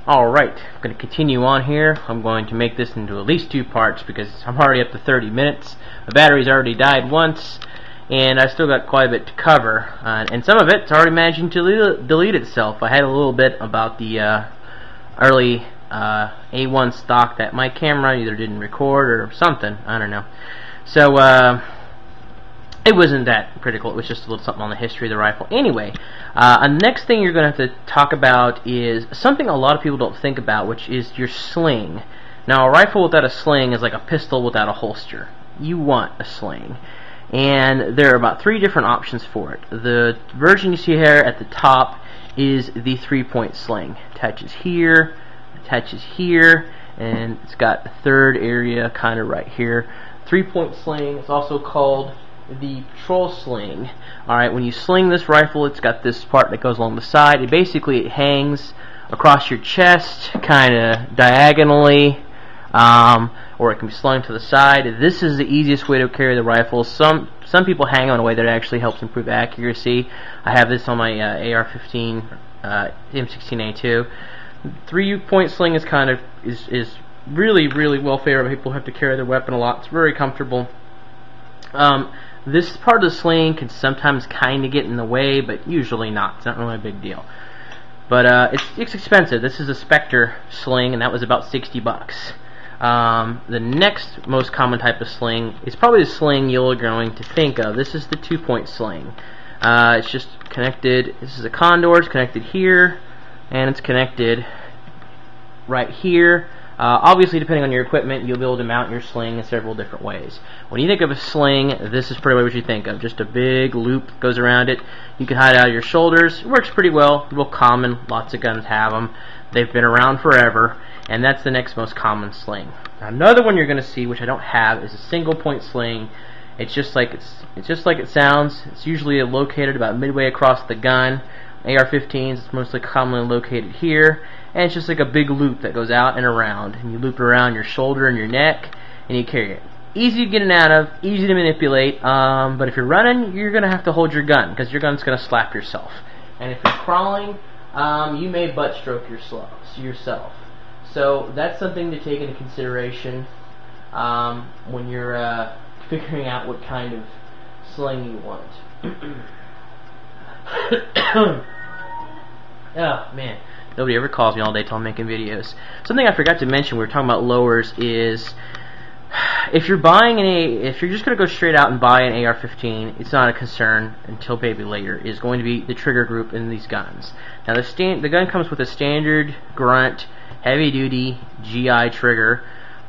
Alright, I'm going to continue on here. I'm going to make this into at least 2 parts because I'm already up to 30 minutes. The battery's already died once, and I've still got quite a bit to cover. And some of it's already managing to delete itself. I had a little bit about the early A1 stock that my camera either didn't record or something. I don't know. So, it wasn't that critical. It was just a little something on the history of the rifle. Anyway, the next thing you're going to have to talk about is something a lot of people don't think about, which is your sling. Now, a rifle without a sling is like a pistol without a holster. You want a sling. And there are about 3 different options for it. The version you see here at the top is the 3-point sling. Attaches here, and it's got a third area kind of right here. 3-point sling is also called the patrol sling. Alright, when you sling this rifle, it's got this part that goes along the side. It hangs across your chest, kind of diagonally, or it can be slung to the side. This is the easiest way to carry the rifle. Some people hang on a way that actually helps improve accuracy. I have this on my AR-15 M16A2. 3-point sling is is really well favored. People have to carry their weapon a lot. It's very comfortable. This part of the sling can sometimes kind of get in the way, but usually not. It's not really a big deal. But it's expensive. This is a Spectre sling, and that was about 60 bucks. The next most common type of sling is probably the sling you're going to think of. This is the 2-point sling. It's just connected. This is a condor. It's connected here, and it's connected right here. Obviously, depending on your equipment, you'll be able to mount your sling in several different ways. When you think of a sling, this is pretty much what you think of. Just a big loop goes around it. You can hide it out of your shoulders. It works pretty well. Real common. Lots of guns have them. They've been around forever, and that's the next most common sling. Now, another one you're going to see, which I don't have, is a single-point sling. It's just like it sounds. It's usually located about midway across the gun. AR-15s, it's mostly commonly located here, and it's just like a big loop that goes out and around, and you loop it around your shoulder and your neck, and you carry it. Easy to get in and out of, easy to manipulate, but if you're running, you're going to have to hold your gun, because your gun's going to slap yourself. And if you're crawling, you may butt stroke yourself. So that's something to take into consideration when you're figuring out what kind of sling you want. Oh man, nobody ever calls me all day till I'm making videos. Something I forgot to mention when we were talking about lowers is if you're just going to go straight out and buy an AR-15, it's not a concern until maybe later. Is going to be the trigger group in these guns. Now the gun comes with a standard grunt heavy duty GI trigger.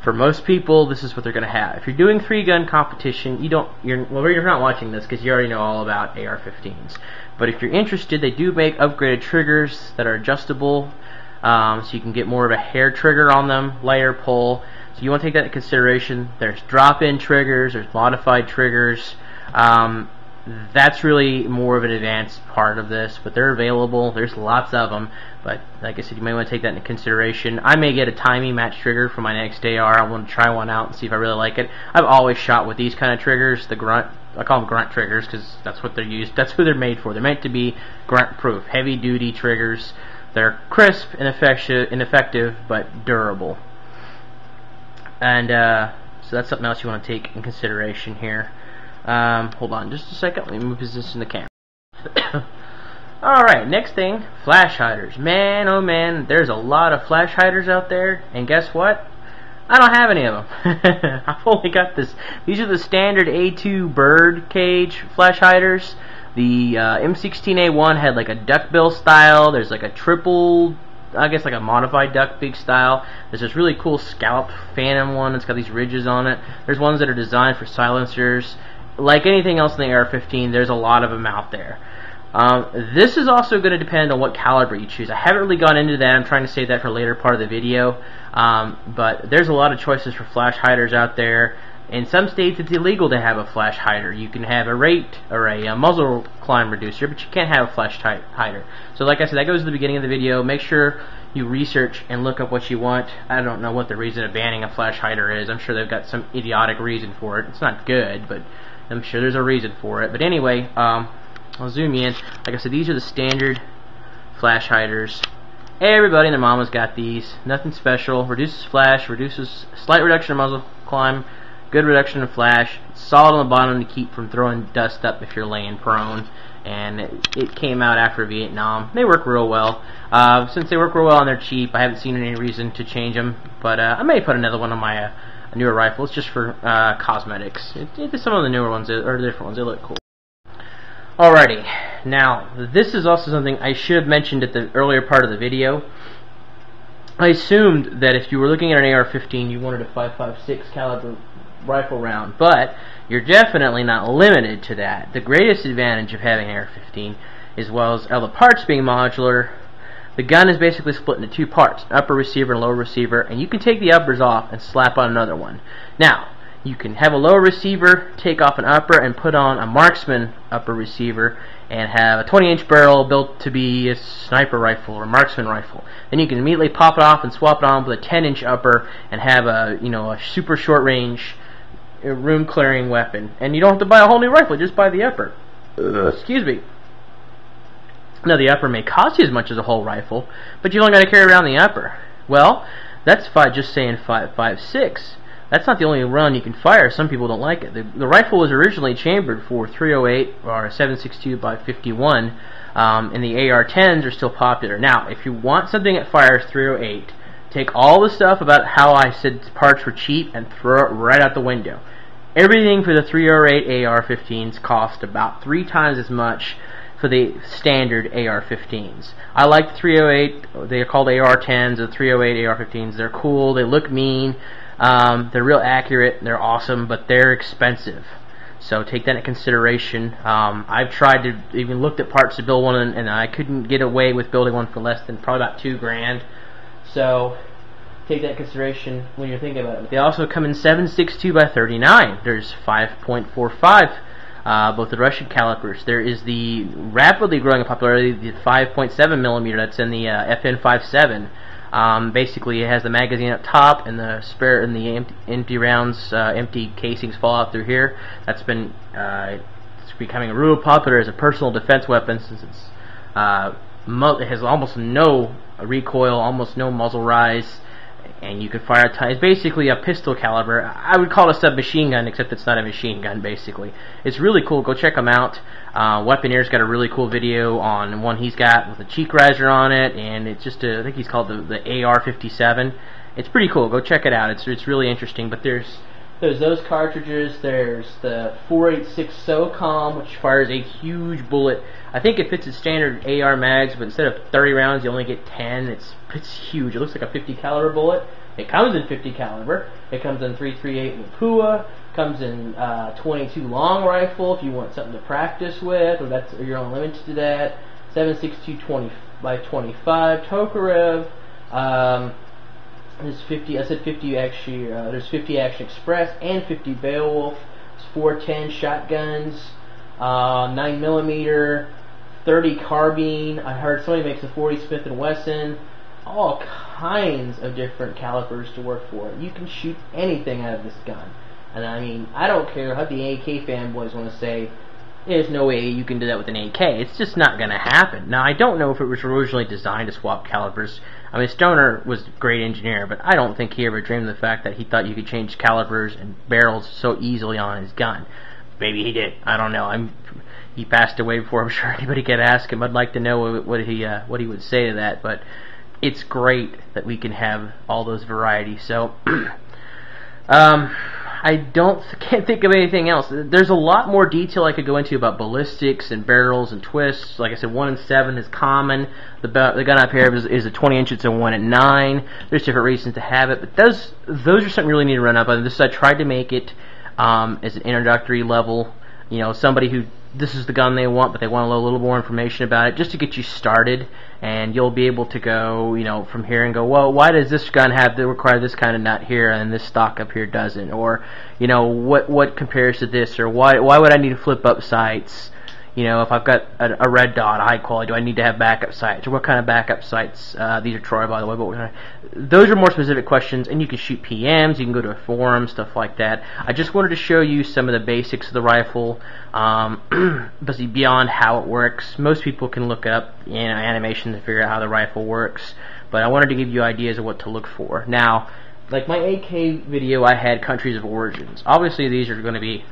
For most people, this is what they're going to have. If you're doing 3-gun competition, you're not watching this because you already know all about AR-15s. But if you're interested, they do make upgraded triggers that are adjustable, so you can get more of a hair trigger on them, lighter pull. So you want to take that into consideration. There's drop-in triggers, there's modified triggers. That's really more of an advanced part of this, but they're available. There's lots of them, but like I said, you may want to take that into consideration. I may get a timing match trigger for my next AR. I want to try one out and see if I really like it. I've always shot with these kind of triggers, the grunt. I call them grunt triggers because that's what they're used. That's who they're made for. They're meant to be grunt-proof, heavy-duty triggers. They're crisp and effective, but durable. And so that's something else you want to take in consideration here. Hold on just a second. Let me move position the camera. Alright, next thing, flash hiders. Man, oh man, there's a lot of flash hiders out there, and guess what? I don't have any of them. I've only got this. These are the standard A2 bird cage flash hiders. The M16A1 had like a duckbill style. There's like a triple, I guess like a modified duckbeak style. There's this really cool scalloped phantom one that's got these ridges on it. There's ones that are designed for silencers. Like anything else in the AR-15, there's a lot of them out there. This is also going to depend on what caliber you choose. I haven't really gone into that. I'm trying to save that for a later part of the video. But there's a lot of choices for flash hiders out there. In some states, it's illegal to have a flash hider. You can have a rate or a muzzle climb reducer, but you can't have a flash hider. So like I said, that goes to the beginning of the video. Make sure you research and look up what you want. I don't know what the reason of banning a flash hider is. I'm sure they've got some idiotic reason for it. It's not good, but I'm sure there's a reason for it. But anyway, I'll zoom in. Like I said, these are the standard flash hiders. Everybody and their mama's got these. Nothing special. Reduces flash, reduces slight reduction in muzzle climb, good reduction in flash. It's solid on the bottom to keep from throwing dust up if you're laying prone. And it came out after Vietnam. They work real well. Since they work real well and they're cheap, I haven't seen any reason to change them. But I may put another one on my newer rifles just for cosmetics. Some of the newer ones or the different ones, they look cool. Alrighty, now this is also something I should have mentioned at the earlier part of the video. I assumed that if you were looking at an AR-15, you wanted a 5.56 caliber rifle round, but you're definitely not limited to that. The greatest advantage of having an AR-15, as well as all the parts being modular, the gun is basically split into two parts, upper receiver and lower receiver, and you can take the uppers off and slap on another one. Now, you can have a lower receiver, take off an upper, and put on a marksman upper receiver, and have a 20-inch barrel built to be a sniper rifle or marksman rifle. Then you can immediately pop it off and swap it on with a 10-inch upper and have a super short-range room-clearing weapon. And you don't have to buy a whole new rifle; just buy the upper. Excuse me. Now, the upper may cost you as much as a whole rifle, but you only got to carry around the upper. Well, that's just saying 5.56. That's not the only run you can fire. Some people don't like it. The rifle was originally chambered for 308 or 7.62 by 51, and the AR-10s are still popular. Now, if you want something that fires 308, take all the stuff about how I said parts were cheap and throw it right out the window. Everything for the 308 AR-15s cost about 3 times as much for the standard AR-15s. I like the 308. They're called AR-10s, the 308 AR-15s. They're cool. They look mean. They're real accurate, they're awesome, but they're expensive. So take that into consideration. I've tried to even looked at parts to build one, and I couldn't get away with building one for less than probably about $2,000. So take that into consideration when you're thinking about it. They also come in 7.62 by 39. There's 5.45, both the Russian calibers. There is the rapidly growing in popularity, the 5.7 millimeter. That's in the FN57. Basically, it has the magazine up top, and the spare and the empty rounds, empty casings fall out through here. That's been it's becoming real popular as a personal defense weapon since it has almost no recoil, almost no muzzle rise, and you can fire it's basically a pistol caliber. I would call it a submachine gun, except it's not a machine gun. Basically, it's really cool. Go check them out. Weaponeer's got a really cool video on one he's got with a cheek riser on it, and it's just I think he's called the AR-57. It's pretty cool. Go check it out. It's really interesting. But there's those cartridges. There's the 4.86 SOCOM, which fires a huge bullet. I think it fits its standard AR mags, but instead of 30 rounds, you only get 10. It's huge. It looks like a 50 caliber bullet. It comes in 50 caliber. It comes in 3.38 Lapua. Comes in 22 long rifle if you want something to practice with, or you're only limited to that. 7.62 20 by 25 Tokarev. There's 50. I said 50 actually. There's 50 Action Express and 50 Beowulf. There's 410 shotguns, 9mm, 30 carbine. I heard somebody makes a 40 Smith & Wesson. All kinds of different calibers to work for. You can shoot anything out of this gun. And I mean, I don't care what the AK fanboys want to say. There's no way you can do that with an AK. It's just not going to happen. Now, I don't know if it was originally designed to swap calibers. I mean, Stoner was a great engineer, but I don't think he ever dreamed of the fact that he thought you could change calibers and barrels so easily on his gun. Maybe he did. I don't know. He passed away before I'm sure anybody could ask him. I'd like to know what he would say to that. But it's great that we can have all those varieties. So, can't think of anything else. There's a lot more detail I could go into about ballistics and barrels and twists. Like I said, 1 and 7 is common. The gun up here is a 20 inch. It's a 1 and 9. There's different reasons to have it, but those are something you really need to run up on. I tried to make it as an introductory level. You know, somebody who this is the gun they want, but they want a little more information about it, just to get you started. And you'll be able to go, from here and go, well, why does this gun require this kind of nut here and this stock up here doesn't? Or, what compares to this? Or why would I need to flip up sights? You know, if I've got a red dot, a high quality, do I need to have backup sights? Or what kind of backup sights? These are Troy, by the way. But those are more specific questions, and you can shoot PMs, you can go to a forum, stuff like that. I just wanted to show you some of the basics of the rifle, basically beyond how it works. Most people can look up, you know, animation to figure out how the rifle works, but I wanted to give you ideas of what to look for. Now, like my AK video, I had countries of origins. Obviously, these are going to be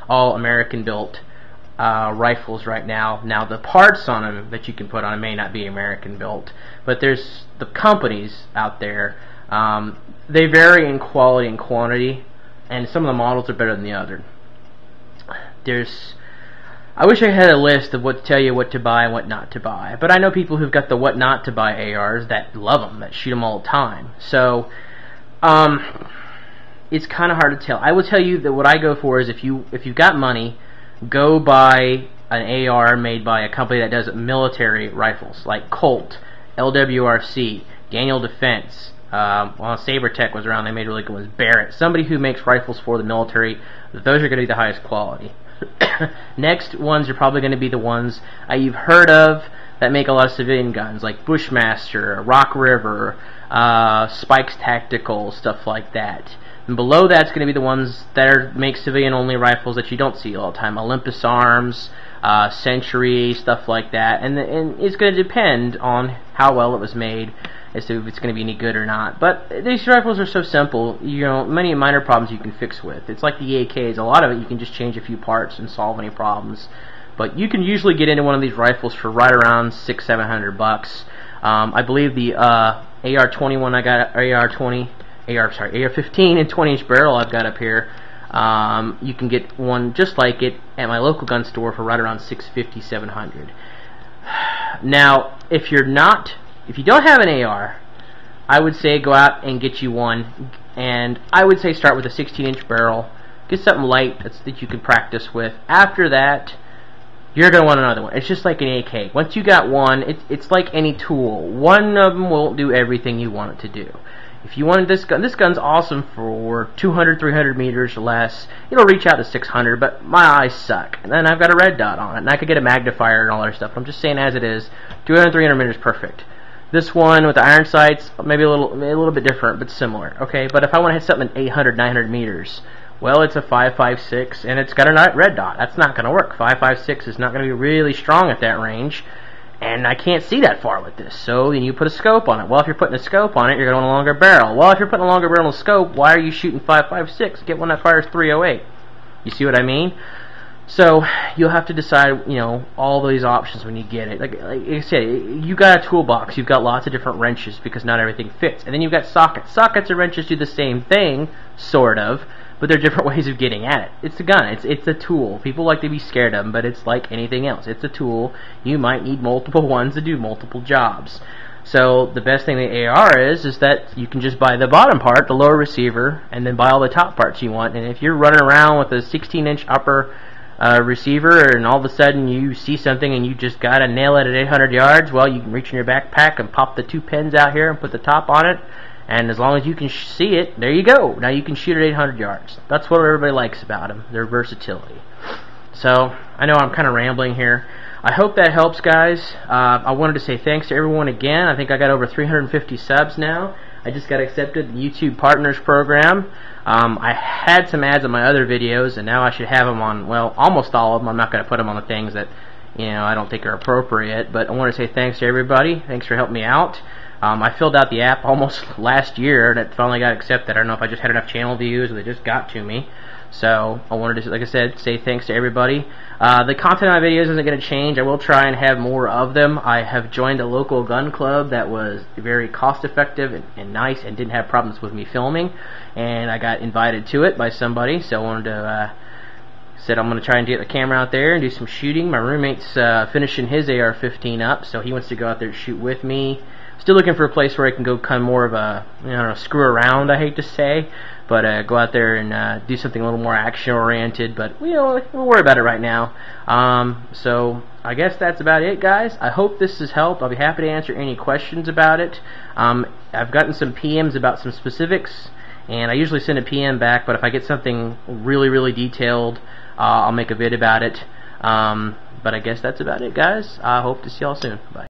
all American-built rifles right now. Now, the parts on them that you can put on them may not be American-built, but there's the companies out there. They vary in quality and quantity, and some of the models are better than the other. I wish I had a list of what to tell you what to buy and what not to buy, but I know people who've got the what not to buy ARs that love them, that shoot them all the time. So it's kind of hard to tell. I will tell you that what I go for is if you've got money, go buy an AR made by a company that does military rifles, like Colt, LWRC, Daniel Defense. Well, SaberTech was around. They made really good ones. Barrett, somebody who makes rifles for the military. Those are going to be the highest quality. Next ones are probably going to be the ones you've heard of that make a lot of civilian guns, like Bushmaster, Rock River, Spikes Tactical, stuff like that. And below that's going to be the ones that make civilian-only rifles that you don't see all the time. Olympus Arms, Century, stuff like that. And it's going to depend on how well it was made as to if it's going to be any good or not. But these rifles are so simple, you know, many minor problems you can fix with. It's like the AKs. A lot of it you can just change a few parts and solve any problems. But you can usually get into one of these rifles for right around $600-700. I believe the AR-21 I got, AR-15 and 20-inch barrel I've got up here. You can get one just like it at my local gun store for right around $650-700. Now, if you don't have an AR, I would say go out and get you one, and I would say start with a 16-inch barrel. Get something light that you can practice with. After that, you're going to want another one. It's just like an AK. Once you got one, it's like any tool. One of them won't do everything you want it to do. If you wanted this gun's awesome for 200, 300 meters or less. It'll reach out to 600, but my eyes suck. And then I've got a red dot on it, and I could get a magnifier and all that stuff. I'm just saying as it is, 200, 300 meters, perfect. This one with the iron sights, maybe a little bit different, but similar. Okay, but if I want to hit something at 800, 900 meters, well, it's a 5.56, and it's got a red dot. That's not going to work. 5.56 is not going to be really strong at that range, and I can't see that far with this. So then you put a scope on it. Well, if you're putting a scope on it, you're going to want a longer barrel. Well, if you're putting a longer barrel on a scope, why are you shooting 5.56? Get one that fires 308. You see what I mean? So you'll have to decide, you know, all these options when you get it. Like I said, you got a toolbox. You've got lots of different wrenches because not everything fits. And then you've got sockets. Sockets and wrenches do the same thing, sort of, but they're different ways of getting at it. It's a gun. It's a tool. People like to be scared of them, but it's like anything else. It's a tool. You might need multiple ones to do multiple jobs. So the best thing the AR is that you can just buy the bottom part, the lower receiver, and then buy all the top parts you want. And if you're running around with a 16-inch upper receiver, and all of a sudden you see something and you just gotta nail it at 800 yards, well, you can reach in your backpack and pop the two pins out here and put the top on it, and as long as you can see it, there you go. Now you can shoot at 800 yards. That's what everybody likes about them, their versatility. So I know I'm kind of rambling here. I hope that helps, guys. I wanted to say thanks to everyone again. I think I got over 350 subs now. I just got accepted in the YouTube Partners Program. I had some ads on my other videos, and now I should have them on, well, almost all of them. I'm not going to put them on the things that, you know, I don't think are appropriate, but I want to say thanks to everybody. Thanks for helping me out. I filled out the app almost last year, and it finally got accepted. I don't know if I just had enough channel views or they just got to me. So I wanted to, like I said, say thanks to everybody. The content of my videos isn't going to change. I will try and have more of them. I have joined a local gun club that was very cost effective and nice and didn't have problems with me filming, and I got invited to it by somebody, so I wanted to said I'm going to try and get the camera out there and do some shooting. My roommate's finishing his AR-15 up, so he wants to go out there and shoot with me. Still looking for a place where I can go kind of more of a, you know, screw around, I hate to say, but go out there and do something a little more action-oriented, but you know, we'll worry about it right now. So I guess that's about it, guys. I hope this has helped. I'll be happy to answer any questions about it. I've gotten some PMs about some specifics, and I usually send a PM back, but if I get something really, really detailed, I'll make a vid about it. But I guess that's about it, guys. I hope to see y'all soon. Bye.